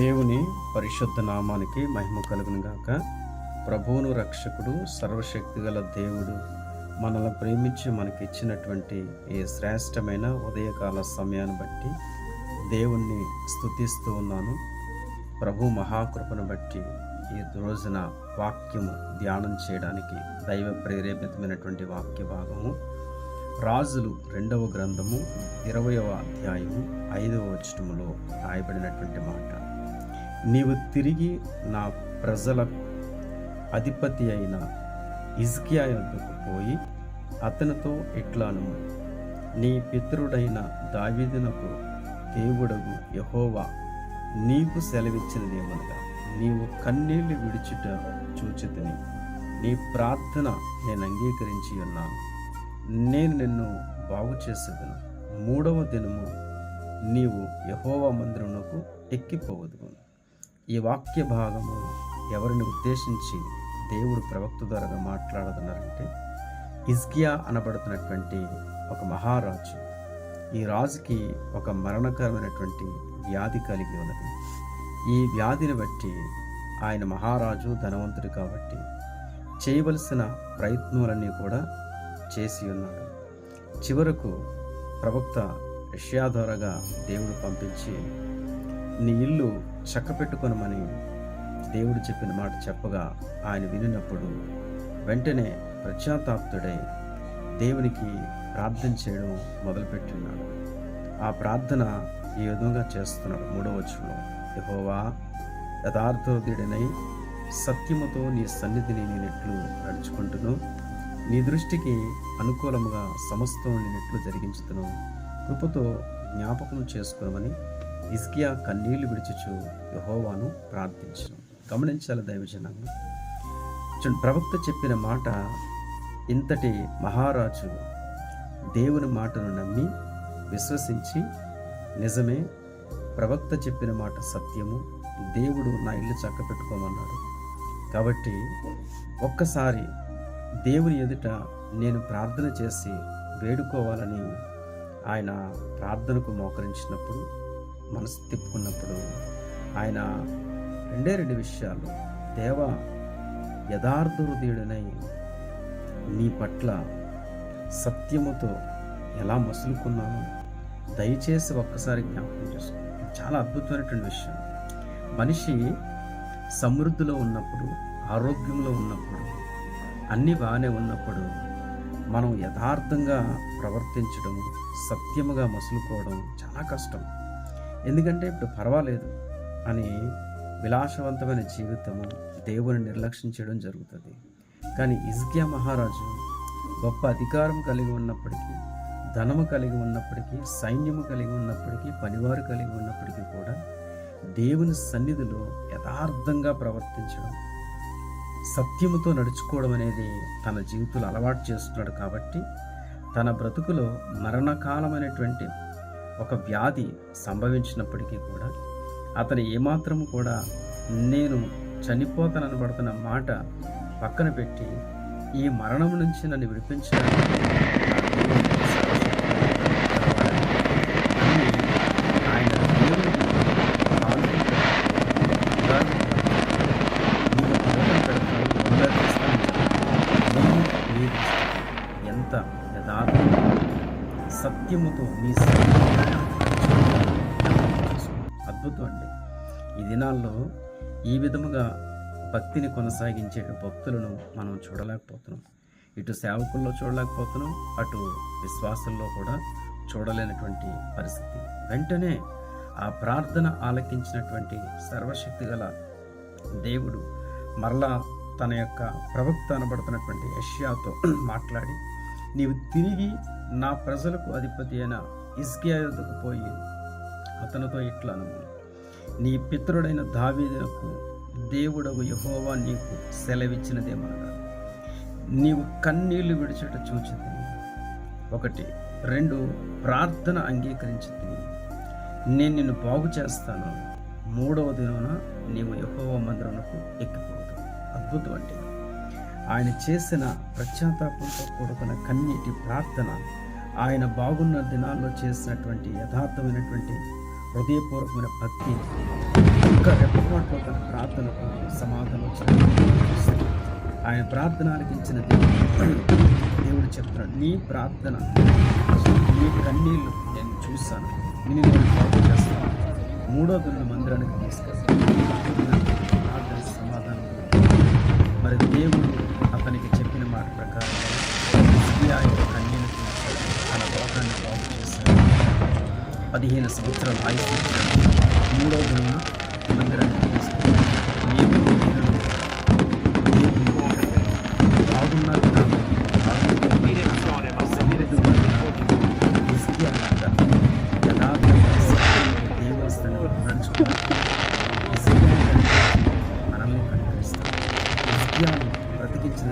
దేవుని పరిశుద్ధ నామానికి మహిమ కలుగును గాక. ప్రభువును రక్షకుడు సర్వశక్తిగల దేవుడు మనల్ని ప్రేమించి మనకి ఇచ్చినటువంటి ఈ శ్రేష్టమైన ఉదయకాల సమయాన్ని బట్టి దేవుణ్ణి స్తుతిస్తూ ఉన్నాను. ప్రభు మహాకృపను బట్టి ఈ రోజున వాక్యము ధ్యానం చేయడానికి దైవ ప్రేరేపితమైనటువంటి వాక్య భాగము రాజులు 2వ గ్రంథము 20వ అధ్యాయము 5వ వచనములో రాయబడినటువంటి మాట. నీవు తిరిగి నా ప్రజల అధిపతి అయిన హిజ్కియా యొద్దకు పోయి అతనితో ఇట్లాను, నీ పితరుడైన దావీదునకు దేవుడగు యెహోవా నీకు సెలవిచ్చినదేమనగా, నీవు కన్నీళ్లు విడిచుట చూచితిని, నీ ప్రార్థన నేను అంగీకరించి ఉన్నాను, నేను నిన్ను బాగు చేసేదను, 3వ దినము నీవు యెహోవా మందిరమునకు ఎక్కిపోవదును. ఈ వాక్య భాగము ఎవరిని ఉద్దేశించి దేవుడు ప్రవక్త ద్వారా మాట్లాడుతున్నారంటే, హిజ్కియా అనబడుతున్నటువంటి ఒక మహారాజు. ఈ రాజుకి ఒక మరణకరమైనటువంటి వ్యాధి కలిగి ఉన్నది. ఈ వ్యాధిని బట్టి ఆయన మహారాజు, ధనవంతుడు కాబట్టి చేయవలసిన ప్రయత్నాలన్నీ కూడా చేసి ఉన్నాడు. చివరకు ప్రవక్త యెషయా ద్వారాగా దేవుడు పంపించి, నీ ఇల్లు చక్కపెట్టుకొనమని దేవుడు చెప్పిన మాట చెప్పగా ఆయన వినినప్పుడు వెంటనే పశ్చాత్తాపుడై దేవునికి ప్రార్థన చేయడం మొదలుపెట్టున్నాడు. ఆ ప్రార్థన ఈ విధంగా చేస్తున్నాడు. 3వ వచనంలో, యెహోవా యథార్థుడై సత్యముతో నీ సన్నిధిని నేనెట్లు నడుచుకుంటును, నీ దృష్టికి అనుకూలముగా సమస్తం నేనెట్లు జరిగించుతును, కృపతో జ్ఞాపకం చేసుకునమని హిజ్కియా కన్నీళ్లు విడిచుచు యెహోవాను ప్రార్థించును. గమనించాలి దైవజనాన్ని. ప్రవక్త చెప్పిన మాట, ఇంతటి మహారాజు దేవుని మాటను నమ్మి విశ్వసించి, నిజమే ప్రవక్త చెప్పిన మాట సత్యము, దేవుడు నా ఇల్లు చక్కపెట్టుకోమన్నాడు కాబట్టి ఒక్కసారి దేవుని ఎదుట నేను ప్రార్థన చేసి వేడుకోవాలని ఆయన ప్రార్థనకు మోకరించినప్పుడు, మనసు తిప్పుకున్నప్పుడు ఆయన రెండు విషయాలు, దేవా యథార్థ హృదయుడనై నీ పట్ల సత్యముతో ఎలా మసులుకున్నాను, దయచేసి ఒక్కసారి జ్ఞాపకం చేసుకో. చాలా అద్భుతమైనటువంటి విషయం. మనిషి సమృద్ధిలో ఉన్నప్పుడు, ఆరోగ్యంలో ఉన్నప్పుడు, అన్నీ బాగానే ఉన్నప్పుడు మనం యథార్థంగా ప్రవర్తించడం, సత్యముగా మసులుకోవడం చాలా కష్టం. ఎందుకంటే ఇప్పుడు పర్వాలేదు అని విలాసవంతమైన జీవితము దేవుని నిర్లక్ష్యం చేయడం జరుగుతుంది. కానీ హిజ్కియా మహారాజు గొప్ప అధికారం కలిగి ఉన్నప్పటికీ, ధనము కలిగి ఉన్నప్పటికీ, సైన్యము కలిగి ఉన్నప్పటికీ, పనివారు కలిగి ఉన్నప్పటికీ కూడా దేవుని సన్నిధిలో యథార్థంగా ప్రవర్తించడం, సత్యముతో నడుచుకోవడం అనేది తన జీవితంలో అలవాటు చేస్తున్నాడు. కాబట్టి తన బ్రతుకులో మరణకాలమైనటువంటి ఒక వ్యాధి సంభవించినప్పటికీ కూడా అతను ఏమాత్రము కూడా నేను చనిపోతాననబడుతున్న మాట పక్కన పెట్టి, ఈ మరణం నుంచి నన్ను విడిపించడానికి ఆయన ఎంత యథార్థ సత్యముతో నీ అద్భుతం అండి. ఈ దినాల్లో ఈ విధముగా భక్తిని కొనసాగించే భక్తులను మనం చూడలేకపోతున్నాం. ఇటు సేవకుల్లో చూడలేకపోతున్నాం, అటు విశ్వాసంలో కూడా చూడలేనటువంటి పరిస్థితి. వెంటనే ఆ ప్రార్థన ఆలకించినటువంటి సర్వశక్తి గల దేవుడు మరలా తన యొక్క ప్రవక్త అనబడుతున్నటువంటి యెషయాతో మాట్లాడి, నీవు తిరిగి నా ప్రజలకు అధిపతి అయిన హిజ్కియా యొద్దకు పోయి అతనితో ఇట్లను, నీ పితరుడైన దావీదునకు దేవుడగు యెహోవా నీకు సెలవిచ్చినదేమనగా, నీవు కన్నీళ్లు విడిచుట చూచితిని, 1, 2 ప్రార్థన అంగీకరించితిని, నేను నిన్ను బాగు చేస్తాను, 3వ దినమున నీవు యెహోవా మందిరమునకు ఎక్కిపోదు. అద్భుతం అంటే ఆయన చేసిన పశ్చాత్తాపంతో కూడుకున్న కన్నీటి ప్రార్థన, ఆయన బాగున్న దినాల్లో చేసినటువంటి యథార్థమైనటువంటి హృదయపూర్వకమైన భక్తి ఒక్క రెప్పపాట్లో తన ప్రార్థనకు సమాధానం వచ్చిన ఆయన ప్రార్థన ఆలకించిన దేవుడు చెప్తున్నాడు, నీ ప్రార్థన, నీ కన్నీళ్ళు నేను చూశాను, నేను బాగు చేస్తాను. 3వ దిన మందిరానికి తీసుకెళ్తాను. ప్రార్థన సమాధానం. మరి దేవుడు అతనికి చెప్పిన మాట ప్రకారం కన్నీళ్ళు తన లోకాన్ని బాగు చేశాడు. 15 సంవత్సరాలు ఆయుష్ 3వ దిన మందిరానికి తీసుకెళ్తాను. మనల్ని కనిపిస్తాం. బ్రతికించిన